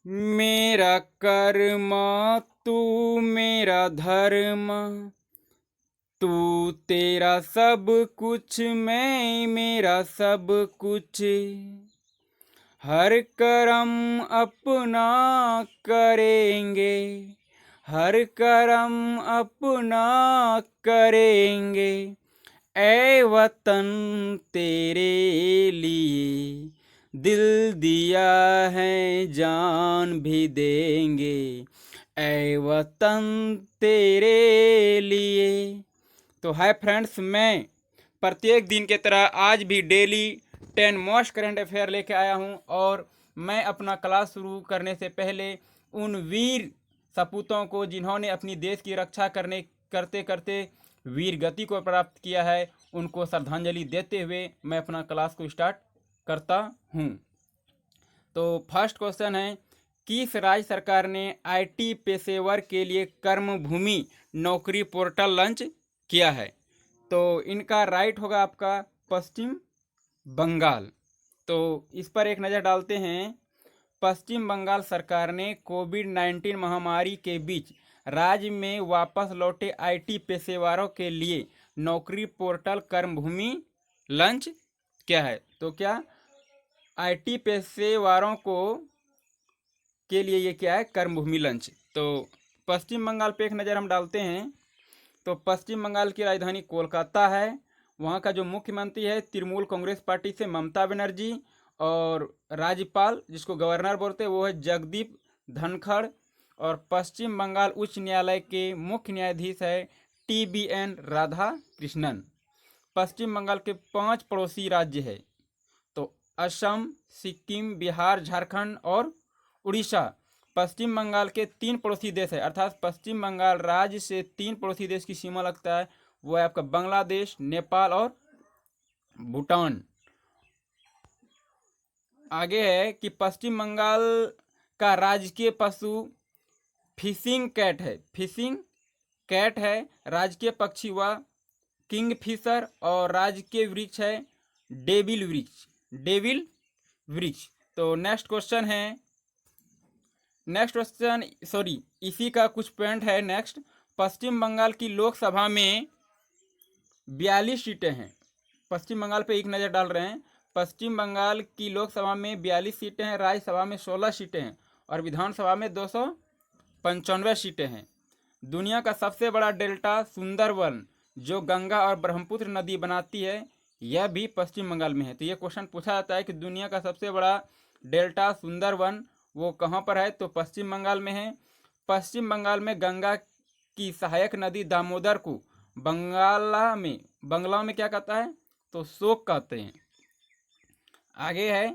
मेरा कर्म तू मेरा धर्म, तू तेरा सब कुछ मैं मेरा सब कुछ। हर कर्म अपना करेंगे, हर कर्म अपना करेंगे। ऐ वतन तेरे लिए दिल दिया है, जान भी देंगे। ऐ वतन तेरे लिए। तो हाय फ्रेंड्स, मैं प्रत्येक दिन की तरह आज भी डेली 10 मोस्ट करंट अफेयर लेके आया हूं। और मैं अपना क्लास शुरू करने से पहले उन वीर सपूतों को जिन्होंने अपनी देश की रक्षा करते करते वीर गति को प्राप्त किया है, उनको श्रद्धांजलि देते हुए मैं अपना क्लास को स्टार्ट करता हूं। तो फर्स्ट क्वेश्चन है, किस राज्य सरकार ने आईटी पेशेवर के लिए कर्मभूमि नौकरी पोर्टल लॉन्च किया है? तो इनका राइट होगा आपका पश्चिम बंगाल। तो इस पर एक नज़र डालते हैं। पश्चिम बंगाल सरकार ने कोविड-19 महामारी के बीच राज्य में वापस लौटे आईटी पेशेवरों के लिए नौकरी पोर्टल कर्मभूमि लॉन्च किया है। तो क्या आईटी पेशेवरों को के लिए ये क्या है, कर्मभूमि लॉन्च। तो पश्चिम बंगाल पे एक नज़र हम डालते हैं। तो पश्चिम बंगाल की राजधानी कोलकाता है। वहाँ का जो मुख्यमंत्री है तृणमूल कांग्रेस पार्टी से ममता बनर्जी, और राज्यपाल जिसको गवर्नर बोलते हैं वो है जगदीप धनखड़। और पश्चिम बंगाल उच्च न्यायालय के मुख्य न्यायाधीश है TBN राधा कृष्णन। पश्चिम बंगाल के 5 पड़ोसी राज्य है, तो असम, सिक्किम, बिहार, झारखंड और उड़ीसा। पश्चिम बंगाल के 3 पड़ोसी देश है, अर्थात पश्चिम बंगाल राज्य से 3 पड़ोसी देश की सीमा लगता है। वो है आपका बांग्लादेश, नेपाल और भूटान। आगे है कि पश्चिम बंगाल का राजकीय पशु फिशिंग कैट है। फिशिंग कैट है। राजकीय पक्षी हुआ किंगफिशर। और राजकीय वृक्ष है डेविल वृक्ष। डेविल वृक्ष। तो नेक्स्ट क्वेश्चन है, इसी का कुछ पॉइंट है। नेक्स्ट, पश्चिम बंगाल की लोकसभा में 42 सीटें हैं। पश्चिम बंगाल पे एक नज़र डाल रहे हैं। पश्चिम बंगाल की लोकसभा में 42 सीटें हैं, राज्यसभा में 16 सीटें हैं और विधानसभा में 295 सीटें हैं। दुनिया का सबसे बड़ा डेल्टा सुंदरवन, जो गंगा और ब्रह्मपुत्र नदी बनाती है, यह भी पश्चिम बंगाल में है। तो ये क्वेश्चन पूछा जाता है कि दुनिया का सबसे बड़ा डेल्टा सुंदरवन वो कहाँ पर है? तो पश्चिम बंगाल में है। पश्चिम बंगाल में गंगा की सहायक नदी दामोदर को बंगला में क्या कहता है? तो शोक कहते हैं। आगे है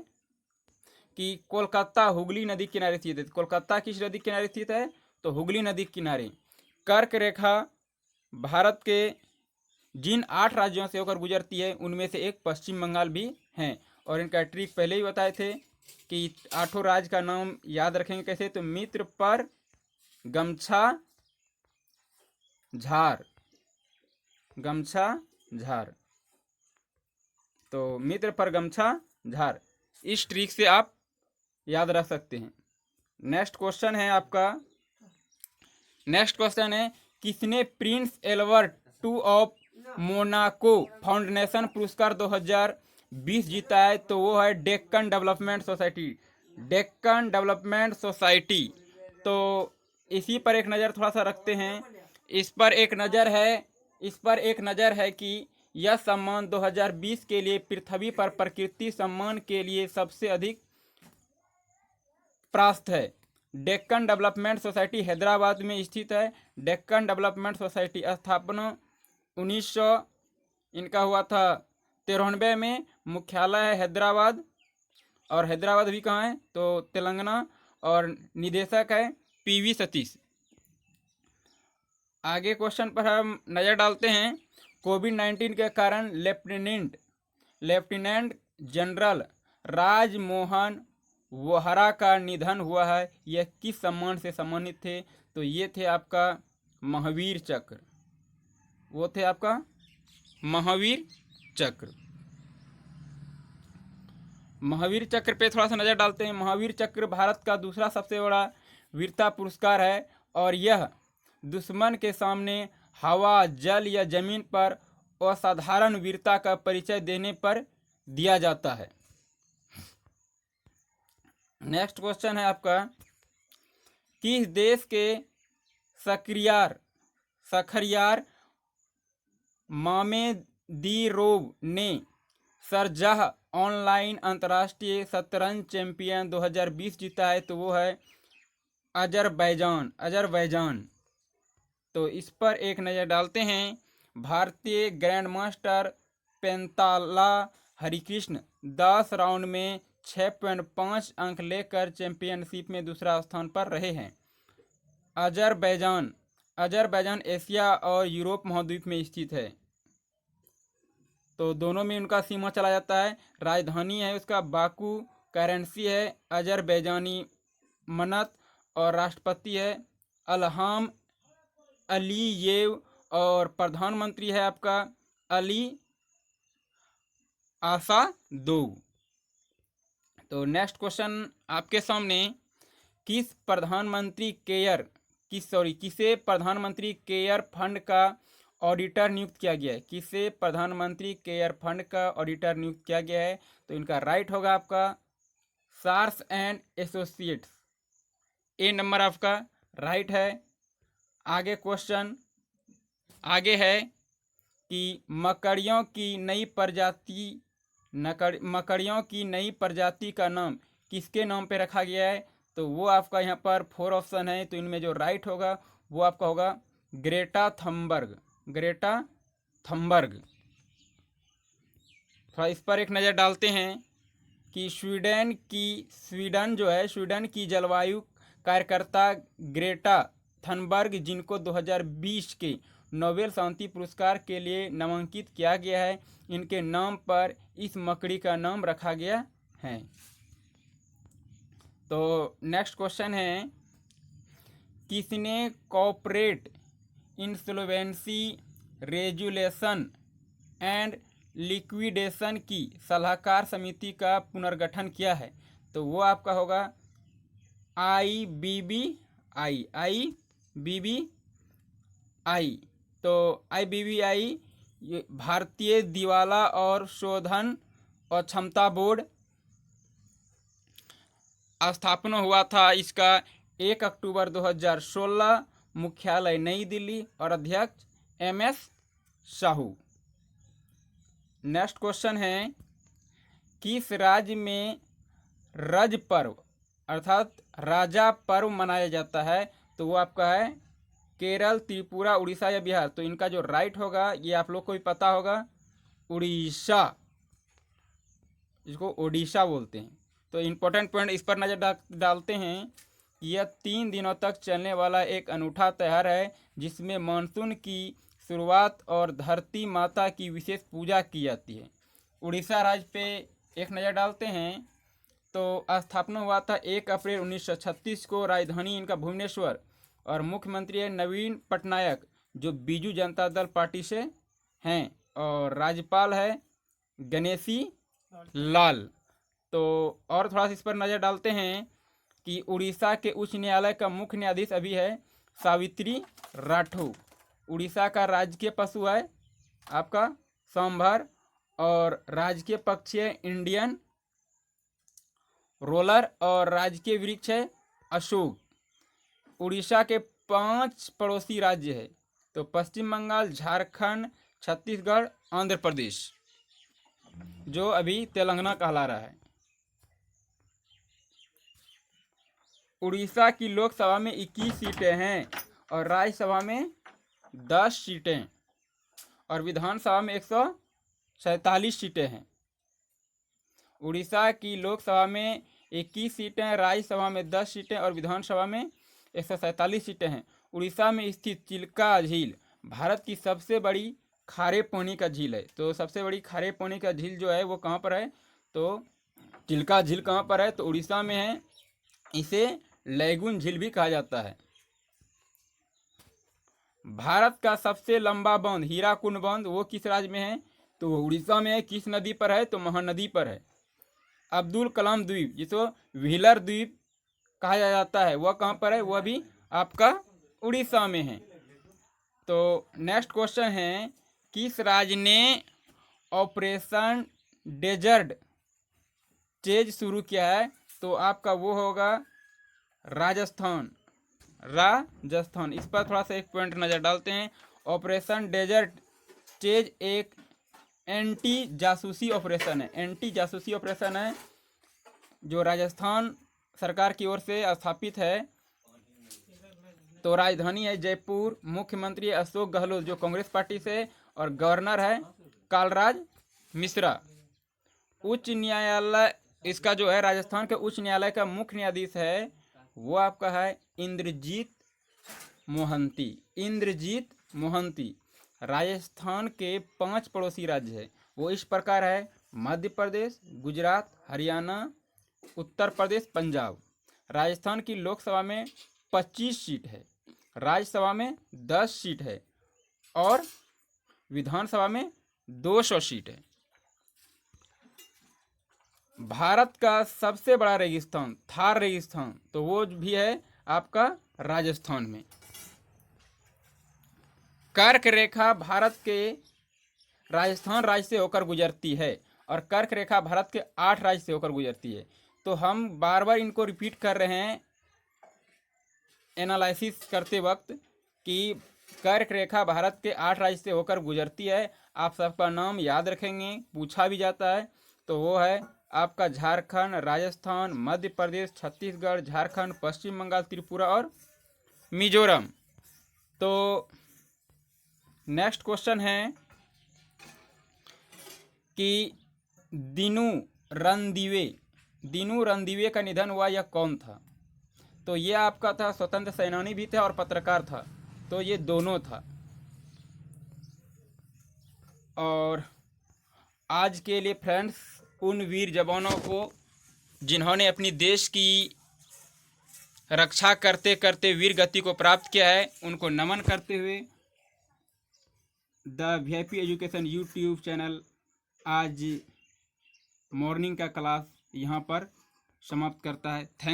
कि कोलकाता हुगली नदी किनारे स्थित है। कोलकाता किस नदी किनारे स्थित है? तो हुगली नदी किनारे। कर्क रेखा भारत के जिन 8 राज्यों से होकर गुजरती है उनमें से एक पश्चिम बंगाल भी है। और इनका ट्रिक पहले ही बताए थे कि 8 राज्य का नाम याद रखेंगे कैसे? तो मित्र पर गमछा झार, गमछा झार। तो मित्र पर गमछा झार, इस ट्रिक से आप याद रख सकते हैं। नेक्स्ट क्वेश्चन है आपका, किसने Prince Albert II of Monaco foundation पुरस्कार 2020 जीता है? तो वो है Deccan development society. Deccan development society. तो इसी पर एक नज़र थोड़ा सा रखते हैं। इस पर एक नज़र है कि यह सम्मान 2020 के लिए पृथ्वी पर प्रकृति सम्मान के लिए सबसे अधिक प्राप्त है। डेक्कन डेवलपमेंट सोसाइटी हैदराबाद में स्थित है। डेक्कन डेवलपमेंट सोसाइटी स्थापना 1900 इनका हुआ था 93 में। मुख्यालय है हैदराबाद, और हैदराबाद भी कहाँ है? तो तेलंगाना। और निदेशक है PV सतीश। आगे क्वेश्चन पर हम नज़र डालते हैं। कोविड-19 के कारण लेफ्टिनेंट जनरल राजमोहन वोहरा का निधन हुआ है। यह किस सम्मान से सम्मानित थे? तो ये थे आपका महावीर चक्र। वो थे आपका महावीर चक्र। महावीर चक्र पे थोड़ा सा नज़र डालते हैं। महावीर चक्र भारत का दूसरा सबसे बड़ा वीरता पुरस्कार है और यह दुश्मन के सामने हवा, जल या जमीन पर असाधारण वीरता का परिचय देने पर दिया जाता है। नेक्स्ट क्वेश्चन है आपका, किस देश के सखरियार मामेदीरोव ने सरजाह ऑनलाइन अंतर्राष्ट्रीय शतरंज चैंपियन 2020 जीता है? तो वो है अजरबैजान। तो इस पर एक नज़र डालते हैं। भारतीय ग्रैंड मास्टर पेंताला हरिकृष्ण 10 राउंड में 6.5 अंक लेकर चैंपियनशिप में दूसरा स्थान पर रहे हैं। अजरबैजान एशिया और यूरोप महाद्वीप में स्थित है। तो दोनों में उनका सीमा चला जाता है। राजधानी है उसका बाकू, करेंसी है अजरबैजानी मनत और राष्ट्रपति है अल्हाम अलीयेव और प्रधानमंत्री है आपका अली आसादोव। तो नेक्स्ट क्वेश्चन आपके सामने, किसे प्रधानमंत्री केयर फंड का ऑडिटर नियुक्त किया गया है? किसे प्रधानमंत्री केयर फंड का ऑडिटर नियुक्त किया गया है? तो इनका राइट होगा आपका सार्स एंड एसोसिएट्स। ए नंबर आपका राइट है। आगे क्वेश्चन आगे है कि मकड़ियों की नई प्रजाति का नाम किसके नाम पे रखा गया है? तो वो आपका यहाँ पर 4 ऑप्शन है। तो इनमें जो राइट होगा वो आपका होगा ग्रेटा थंबर्ग। थोड़ा इस पर एक नज़र डालते हैं कि स्वीडन की जलवायु कार्यकर्ता ग्रेटा थनबर्ग, जिनको 2020 के नोबेल शांति पुरस्कार के लिए नामांकित किया गया है, इनके नाम पर इस मकड़ी का नाम रखा गया है। तो नेक्स्ट क्वेश्चन है, किसने corporate insolvency resolution and liquidation की सलाहकार समिति का पुनर्गठन किया है? तो वो आपका होगा IBBI। तो IBBI भारतीय दिवाला और शोधन और क्षमता बोर्ड। स्थापना हुआ था इसका 1 अक्टूबर 2016। मुख्यालय नई दिल्ली और अध्यक्ष MS साहू। नेक्स्ट क्वेश्चन है, किस राज्य में रज पर्व अर्थात राजा पर्व मनाया जाता है? तो वो आपका है केरल, त्रिपुरा, उड़ीसा या बिहार। तो इनका जो राइट होगा ये आप लोग को भी पता होगा, उड़ीसा, इसको ओडिशा बोलते हैं। तो इम्पोर्टेंट पॉइंट इस पर नज़र डालते हैं। यह 3 दिनों तक चलने वाला एक अनूठा त्यौहार है जिसमें मानसून की शुरुआत और धरती माता की विशेष पूजा की जाती है। उड़ीसा राज्य पे एक नज़र डालते हैं। तो स्थापना हुआ था 1 अप्रैल 1936 को। राजधानी इनका भुवनेश्वर और मुख्यमंत्री है नवीन पटनायक, जो बीजू जनता दल पार्टी से हैं, और राज्यपाल है गणेशी लाल। तो और थोड़ा सा इस पर नज़र डालते हैं कि उड़ीसा के उच्च न्यायालय का मुख्य न्यायाधीश अभी है सावित्री राठौर। उड़ीसा का राजकीय पशु है आपका सांभर और राजकीय पक्षी है इंडियन रोलर और राजकीय वृक्ष है अशोक। उड़ीसा के 5 पड़ोसी राज्य है, तो पश्चिम बंगाल, झारखंड, छत्तीसगढ़, आंध्र प्रदेश, जो अभी तेलंगाना कहला रहा है। उड़ीसा की लोकसभा में 21 सीटें हैं और राज्यसभा में 10 सीटें और विधानसभा में 147 सीटें हैं। उड़ीसा की लोकसभा में 21 सीटें, राज्यसभा में 10 सीटें और विधानसभा में 147 सीटें हैं। उड़ीसा में स्थित चिल्का झील भारत की सबसे बड़ी खारे पानी का झील है। तो सबसे बड़ी खारे पानी का झील जो है वो कहाँ पर है? तो चिल्का झील कहाँ पर है? तो उड़ीसा में है। इसे लैगून झील भी कहा जाता है। भारत का सबसे लंबा बांध हीराकुंड बांध वो किस राज्य में है? तो वो उड़ीसा में है। किस नदी पर है? तो महानदी पर है। अब्दुल कलाम द्वीप, जिसको व्हीलर द्वीप कहा जाता है, वह कहाँ पर है? वह भी आपका उड़ीसा में है। तो नेक्स्ट क्वेश्चन है, किस राज्य ने ऑपरेशन डेजर्ट चेज शुरू किया है? तो आपका वो होगा राजस्थान। राजस्थान, इस पर थोड़ा सा एक पॉइंट नज़र डालते हैं। ऑपरेशन डेजर्ट चेज एक एंटी जासूसी ऑपरेशन है, एंटी जासूसी ऑपरेशन है जो राजस्थान सरकार की ओर से स्थापित है। तो राजधानी है जयपुर, मुख्यमंत्री अशोक गहलोत जो कांग्रेस पार्टी से, और गवर्नर है कालराज मिश्रा। उच्च न्यायालय इसका जो है, राजस्थान के उच्च न्यायालय का मुख्य न्यायाधीश है वो आपका है इंद्रजीत मोहंती। इंद्रजीत मोहंती। राजस्थान के 5 पड़ोसी राज्य है, वो इस प्रकार है: मध्य प्रदेश, गुजरात, हरियाणा, उत्तर प्रदेश, पंजाब। राजस्थान की लोकसभा में 25 सीट है, राज्यसभा में 10 सीट है, और विधानसभा में 200 सीट है। भारत का सबसे बड़ा रेगिस्तान थार रेगिस्तान, तो वो भी है आपका राजस्थान में। कर्क रेखा भारत के राजस्थान राज्य से होकर गुजरती है, और कर्क रेखा भारत के 8 राज्य से होकर गुजरती है। तो हम बार बार इनको रिपीट कर रहे हैं एनालिसिस करते वक्त कि कर्क रेखा भारत के 8 राज्य से होकर गुजरती है। आप सबका नाम याद रखेंगे, पूछा भी जाता है। तो वो है आपका झारखंड, राजस्थान, मध्य प्रदेश, छत्तीसगढ़, झारखंड, पश्चिम बंगाल, त्रिपुरा और मिजोरम। तो नेक्स्ट क्वेश्चन है कि दीनू रणदीवे का निधन हुआ, यह कौन था? तो ये आपका था स्वतंत्र सेनानी भी थे और पत्रकार था, तो ये दोनों था। और आज के लिए फ्रेंड्स, उन वीर जवानों को जिन्होंने अपनी देश की रक्षा करते करते वीर गति को प्राप्त किया है, उनको नमन करते हुए the VIP education YouTube channel आज मॉर्निंग का क्लास यहाँ पर समाप्त करता है। थैंक